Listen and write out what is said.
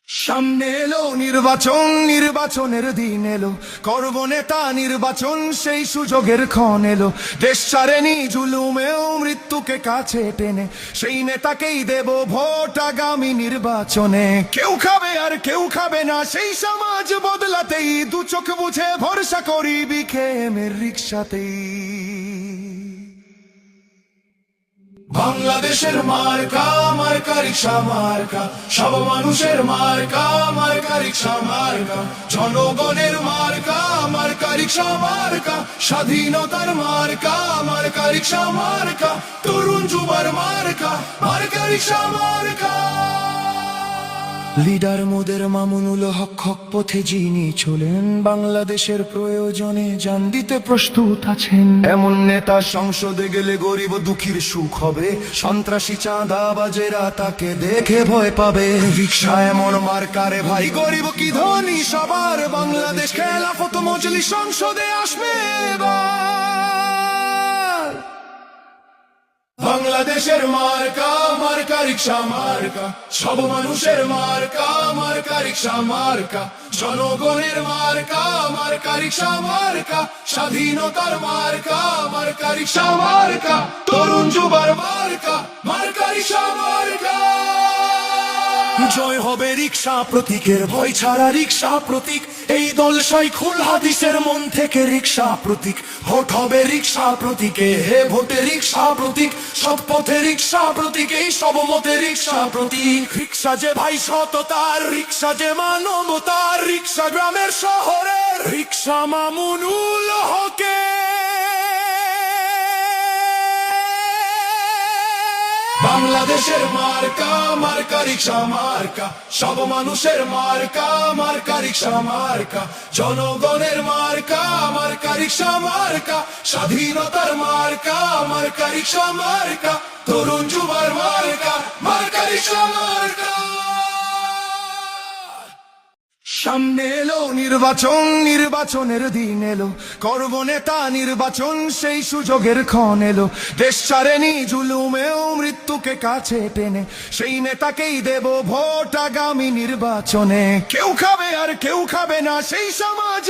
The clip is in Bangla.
সামনে এলো নির্বাচন, নির্বাচনের দিন এলো, করব নেতা নির্বাচন, সেই সুযোগের ক্ষণ এলো। দেশ ছাড়েনি জুলুমেও মৃত্যুকে কাছে টেনে, সেই নেতাকেই দেব ভোট আগামী নির্বাচনে। কেউ খাবে আর কেউ খাবে না, সেই সমাজ বদলাতেই দু চোখ বুঝে ভরসা করি বিকেএমের রিক্সাতেই। বাংলাদেশের মার্কা, মার্কা রিক্সা মার্কা, সব মানুষের মার্কা, মার্কা রিক্সা মার্কা, জনগণের মার্কা, মার্কা রিক্সা মার্কা, স্বাধীনতার মার্কা, মার্কা রিক্সা মার্কা, তরুণ যুবার মার্কা, মার্কা রিক্সা মার্কা। লিডার মোদের মামুনুল হক, হক পথে যিনি চলেন, বাংলাদেশের প্রয়োজনে জান দিতে প্রস্তুত আছেন। এমন নেতা সংসদে গেলে গরিব দুঃখীর সুখ হবে, সন্ত্রাসী চাঁদাবাজেরা তাকে দেখে ভয় পাবে। রিক্সা এমন মার্কারে ভাই, গরিব কি ধনী সবার, বাংলাদেশ খেলাফত মজলিস সংসদে আসবে এবার। বাংলাদেশের মার্কা, মার্কা রিক্সা মার্কা, সব মানুষের মার্কা, মার্কা রিক্সা মার্কা, জনগণের মার্কা, মার্কা রিক্সা মার্কা, স্বাধীনতার মার্কা, মার্কা রিক্সা মার্কা, তরুণ যুবার মার্কা, মার্কা রিক্সা মার্কা। জয় হবে রিক্সা প্রতীকের, ভয় ছাড়া রিক্সা প্রতীক, এই দল শাইখুল হাদিসের মন থেকে রিক্সা প্রতীক। ভোট হবে রিক্সা প্রতীকে, হে ভোটে রিক্সা প্রতীক, সব পথে রিক্সা প্রতীক, এই সব মতে রিক্সা প্রতীক। রিক্সা যে ভাই সততার, রিক্সা যে মানবতার, রিক্সা গ্রামের শহরের, রিক্সা মামুনুল হকে। বাংলাদেশের মার্কা, মার্কা রিক্সা মার্কা, সব মানুষের মার্কা, মার্কা রিক্সা মার্কা, জনগণের মার্কা, মার্কা রিক্সা মার্কা, স্বাধীনতার মার্কা, মার্কা রিক্সা মার্কা, তরুণ যুবার মার্কা, মার্কা রিক্সা মার্কা। সামনে এলো নির্বাচন, নির্বাচনের দিন এলো, করব নেতা নির্বাচন, সেই সুযোগের ক্ষণ এলো। দেশ ছাড়েনি জুলুমেও মৃত্যুকে কাছে টেনে, সেই নেতাকেই দেব ভোট আগামী নির্বাচনে। কেউ খাবে আর কেউ খাবে না, সেই সমাজ